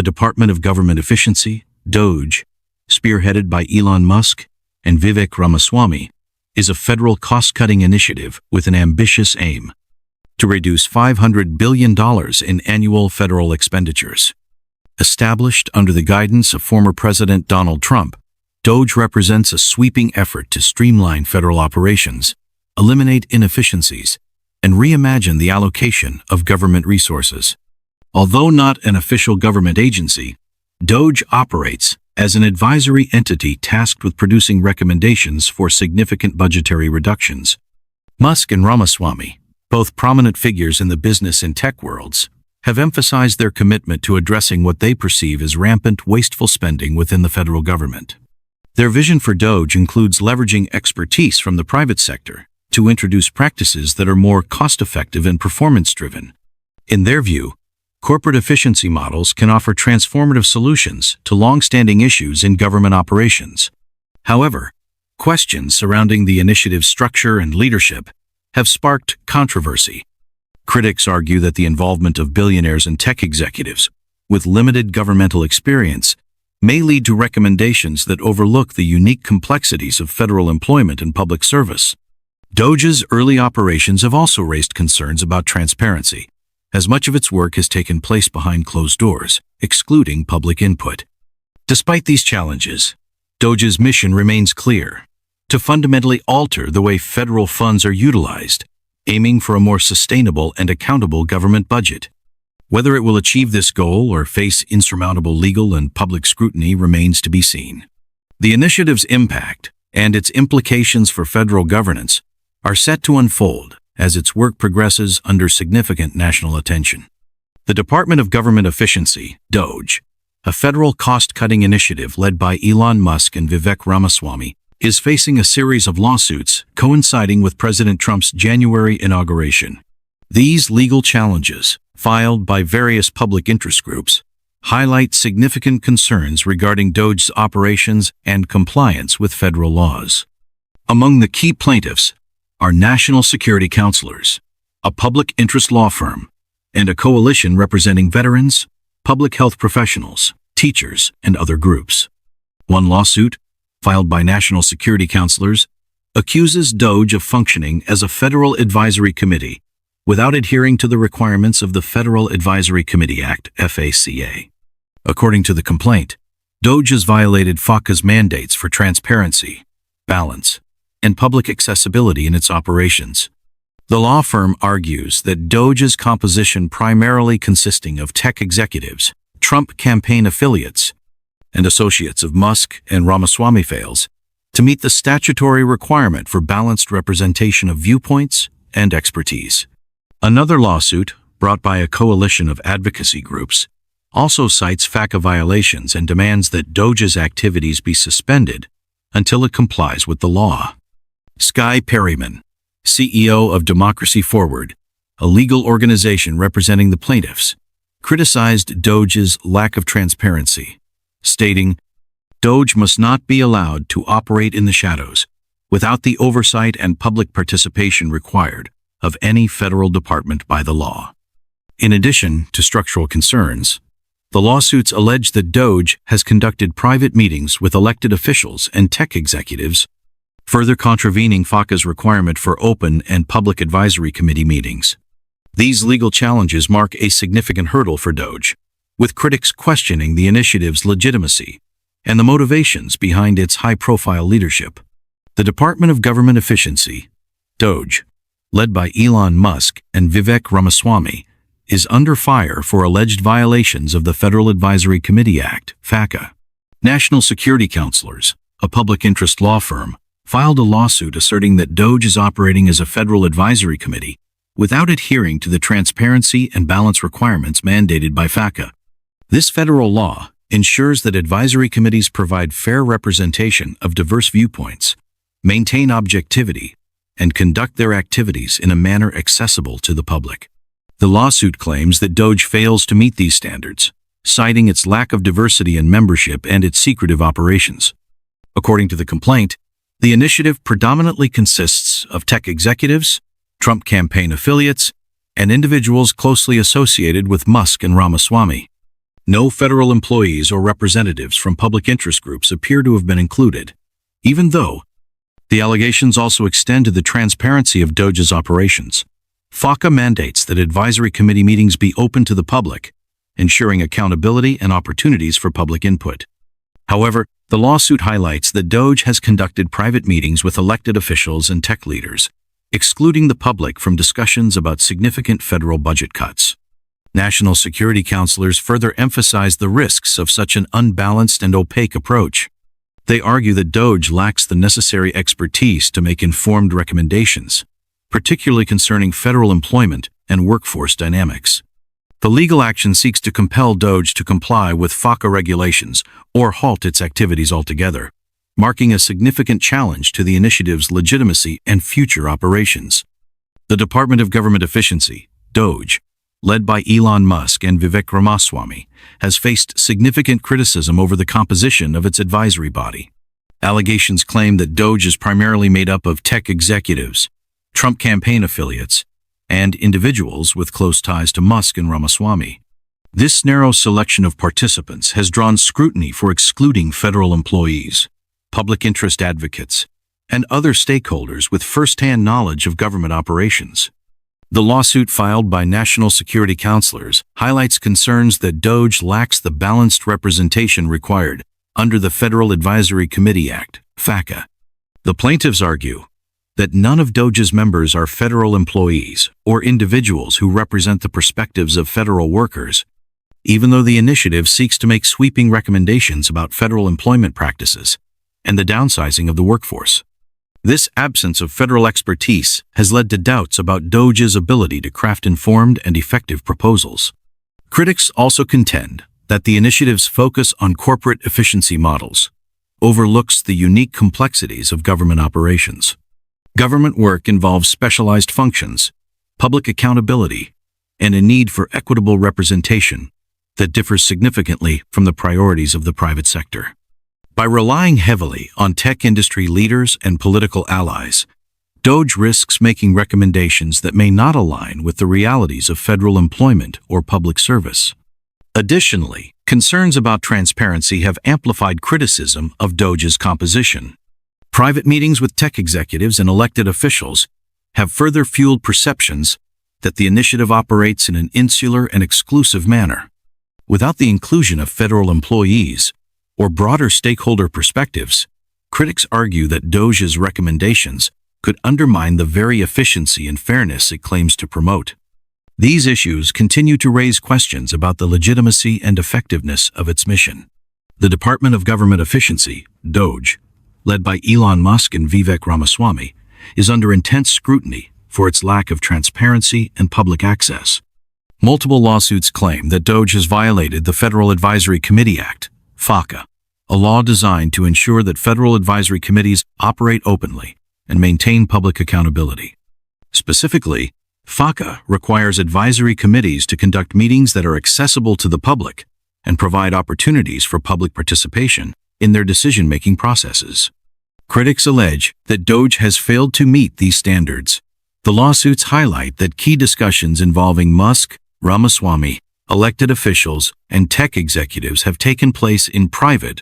The Department of Government Efficiency, DOGE, spearheaded by Elon Musk and Vivek Ramaswamy, is a federal cost-cutting initiative with an ambitious aim to reduce $500 billion in annual federal expenditures. Established under the guidance of former President Donald Trump, DOGE represents a sweeping effort to streamline federal operations, eliminate inefficiencies, and reimagine the allocation of government resources. Although not an official government agency, DOGE operates as an advisory entity tasked with producing recommendations for significant budgetary reductions. Musk and Ramaswamy, both prominent figures in the business and tech worlds, have emphasized their commitment to addressing what they perceive as rampant, wasteful spending within the federal government. Their vision for DOGE includes leveraging expertise from the private sector to introduce practices that are more cost-effective and performance-driven. In their view, corporate efficiency models can offer transformative solutions to long-standing issues in government operations. However, questions surrounding the initiative's structure and leadership have sparked controversy. Critics argue that the involvement of billionaires and tech executives with limited governmental experience may lead to recommendations that overlook the unique complexities of federal employment and public service. DOGE's early operations have also raised concerns about transparency, as much of its work has taken place behind closed doors, excluding public input. Despite these challenges, DOGE's mission remains clear: to fundamentally alter the way federal funds are utilized, aiming for a more sustainable and accountable government budget. Whether it will achieve this goal or face insurmountable legal and public scrutiny remains to be seen. The initiative's impact and its implications for federal governance are set to unfold as its work progresses under significant national attention. The Department of Government Efficiency, DOGE, a federal cost-cutting initiative led by Elon Musk and Vivek Ramaswamy, is facing a series of lawsuits coinciding with President Trump's January inauguration. These legal challenges, filed by various public interest groups, highlight significant concerns regarding DOGE's operations and compliance with federal laws. Among the key plaintiffs are national security counselors, a public interest law firm, and a coalition representing veterans, public health professionals, teachers, and other groups. One lawsuit, filed by national security counselors, accuses DOGE of functioning as a federal advisory committee without adhering to the requirements of the Federal Advisory Committee Act, FACA. According to the complaint, DOGE has violated FACA's mandates for transparency, balance, and public accessibility in its operations. The law firm argues that DOGE's composition, primarily consisting of tech executives, Trump campaign affiliates, and associates of Musk and Ramaswamy, fails to meet the statutory requirement for balanced representation of viewpoints and expertise. Another lawsuit, brought by a coalition of advocacy groups, also cites FACA violations and demands that DOGE's activities be suspended until it complies with the law. Skye Perryman, CEO of Democracy Forward, a legal organization representing the plaintiffs, criticized DOGE's lack of transparency, stating, "DOGE must not be allowed to operate in the shadows without the oversight and public participation required of any federal department by the law." In addition to structural concerns, the lawsuits allege that DOGE has conducted private meetings with elected officials and tech executives, further contravening FACA's requirement for open and public advisory committee meetings. These legal challenges mark a significant hurdle for DOGE, with critics questioning the initiative's legitimacy and the motivations behind its high-profile leadership. The Department of Government Efficiency, DOGE, led by Elon Musk and Vivek Ramaswamy, is under fire for alleged violations of the Federal Advisory Committee Act, FACA. National Security Counselors, a public interest law firm, filed a lawsuit asserting that DOGE is operating as a federal advisory committee without adhering to the transparency and balance requirements mandated by FACA. This federal law ensures that advisory committees provide fair representation of diverse viewpoints, maintain objectivity, and conduct their activities in a manner accessible to the public. The lawsuit claims that DOGE fails to meet these standards, citing its lack of diversity in membership and its secretive operations. According to the complaint, the initiative predominantly consists of tech executives, Trump campaign affiliates, and individuals closely associated with Musk and Ramaswamy. No federal employees or representatives from public interest groups appear to have been included, even though the allegations also extend to the transparency of DOGE's operations. FACA mandates that advisory committee meetings be open to the public, ensuring accountability and opportunities for public input. However, the lawsuit highlights that DOGE has conducted private meetings with elected officials and tech leaders, excluding the public from discussions about significant federal budget cuts. National security counselors further emphasize the risks of such an unbalanced and opaque approach. They argue that DOGE lacks the necessary expertise to make informed recommendations, particularly concerning federal employment and workforce dynamics. The legal action seeks to compel DOGE to comply with FACA regulations or halt its activities altogether, marking a significant challenge to the initiative's legitimacy and future operations. The Department of Government Efficiency, DOGE, led by Elon Musk and Vivek Ramaswamy, has faced significant criticism over the composition of its advisory body. Allegations claim that DOGE is primarily made up of tech executives, Trump campaign affiliates, and individuals with close ties to Musk and Ramaswamy. This narrow selection of participants has drawn scrutiny for excluding federal employees, public interest advocates, and other stakeholders with first-hand knowledge of government operations. The lawsuit filed by national security counselors highlights concerns that DOGE lacks the balanced representation required under the Federal Advisory Committee Act, FACA. The plaintiffs argue that none of DOGE's members are federal employees or individuals who represent the perspectives of federal workers, even though the initiative seeks to make sweeping recommendations about federal employment practices and the downsizing of the workforce. This absence of federal expertise has led to doubts about DOGE's ability to craft informed and effective proposals. Critics also contend that the initiative's focus on corporate efficiency models overlooks the unique complexities of government operations. Government work involves specialized functions, public accountability, and a need for equitable representation that differs significantly from the priorities of the private sector. By relying heavily on tech industry leaders and political allies, DOGE risks making recommendations that may not align with the realities of federal employment or public service. Additionally, concerns about transparency have amplified criticism of DOGE's composition. Private meetings with tech executives and elected officials have further fueled perceptions that the initiative operates in an insular and exclusive manner. Without the inclusion of federal employees or broader stakeholder perspectives, critics argue that DOGE's recommendations could undermine the very efficiency and fairness it claims to promote. These issues continue to raise questions about the legitimacy and effectiveness of its mission. The Department of Government Efficiency, DOGE, led by Elon Musk and Vivek Ramaswamy, is under intense scrutiny for its lack of transparency and public access. Multiple lawsuits claim that DOGE has violated the Federal Advisory Committee Act, FACA, a law designed to ensure that federal advisory committees operate openly and maintain public accountability. Specifically, FACA requires advisory committees to conduct meetings that are accessible to the public and provide opportunities for public participation in their decision-making processes. Critics allege that DOGE has failed to meet these standards. The lawsuits highlight that key discussions involving Musk, Ramaswamy, elected officials, and tech executives have taken place in private,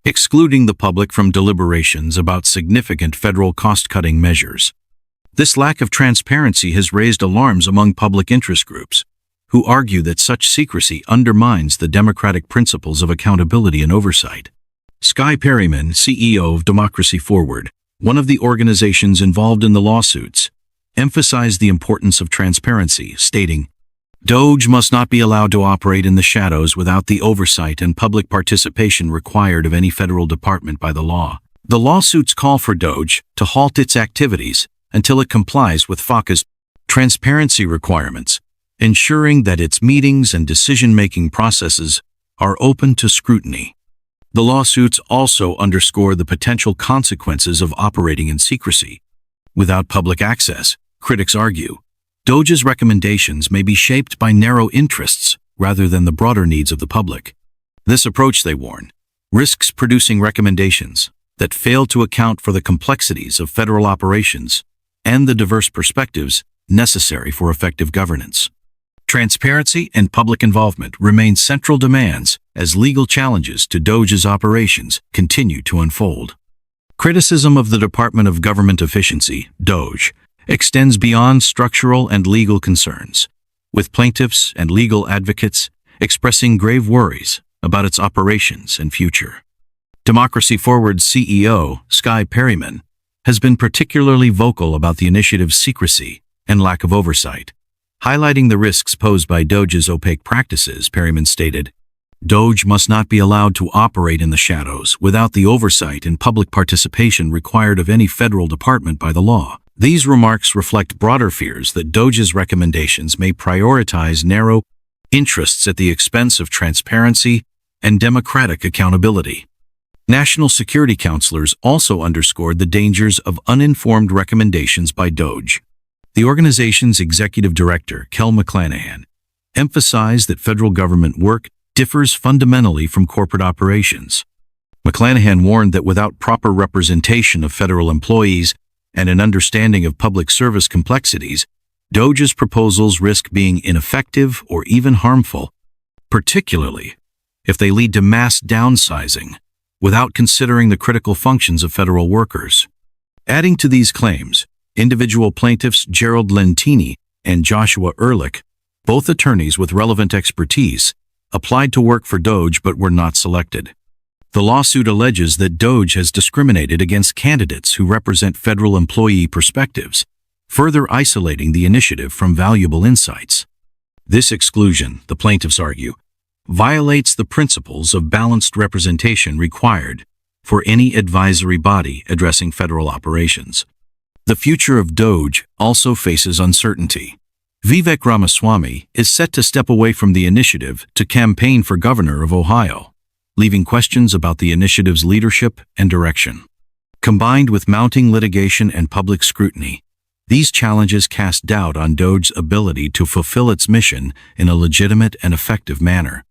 excluding the public from deliberations about significant federal cost-cutting measures. This lack of transparency has raised alarms among public interest groups, who argue that such secrecy undermines the democratic principles of accountability and oversight. Sky Perryman, CEO of Democracy Forward, one of the organizations involved in the lawsuits, emphasized the importance of transparency, stating, "DOGE must not be allowed to operate in the shadows without the oversight and public participation required of any federal department by the law." The lawsuits call for DOGE to halt its activities until it complies with FACA's transparency requirements, ensuring that its meetings and decision-making processes are open to scrutiny. The lawsuits also underscore the potential consequences of operating in secrecy. Without public access, critics argue, DOGE's recommendations may be shaped by narrow interests rather than the broader needs of the public. This approach, they warn, risks producing recommendations that fail to account for the complexities of federal operations and the diverse perspectives necessary for effective governance. Transparency and public involvement remain central demands as legal challenges to DOGE's operations continue to unfold. Criticism of the Department of Government Efficiency, DOGE, extends beyond structural and legal concerns, with plaintiffs and legal advocates expressing grave worries about its operations and future. Democracy Forward's CEO, Skye Perryman, has been particularly vocal about the initiative's secrecy and lack of oversight. Highlighting the risks posed by DOGE's opaque practices, Perryman stated, "DOGE must not be allowed to operate in the shadows without the oversight and public participation required of any federal department by the law." These remarks reflect broader fears that DOGE's recommendations may prioritize narrow interests at the expense of transparency and democratic accountability. National security counselors also underscored the dangers of uninformed recommendations by DOGE. The organization's executive director, Kel McClanahan, emphasized that federal government work differs fundamentally from corporate operations. McClanahan warned that without proper representation of federal employees and an understanding of public service complexities, DOGE's proposals risk being ineffective or even harmful, particularly if they lead to mass downsizing without considering the critical functions of federal workers. Adding to these claims, individual plaintiffs Gerald Lentini and Joshua Ehrlich, both attorneys with relevant expertise, applied to work for DOGE but were not selected. The lawsuit alleges that DOGE has discriminated against candidates who represent federal employee perspectives, further isolating the initiative from valuable insights. This exclusion, the plaintiffs argue, violates the principles of balanced representation required for any advisory body addressing federal operations. The future of DOGE also faces uncertainty. Vivek Ramaswamy is set to step away from the initiative to campaign for governor of Ohio, leaving questions about the initiative's leadership and direction. Combined with mounting litigation and public scrutiny, these challenges cast doubt on DOGE's ability to fulfill its mission in a legitimate and effective manner.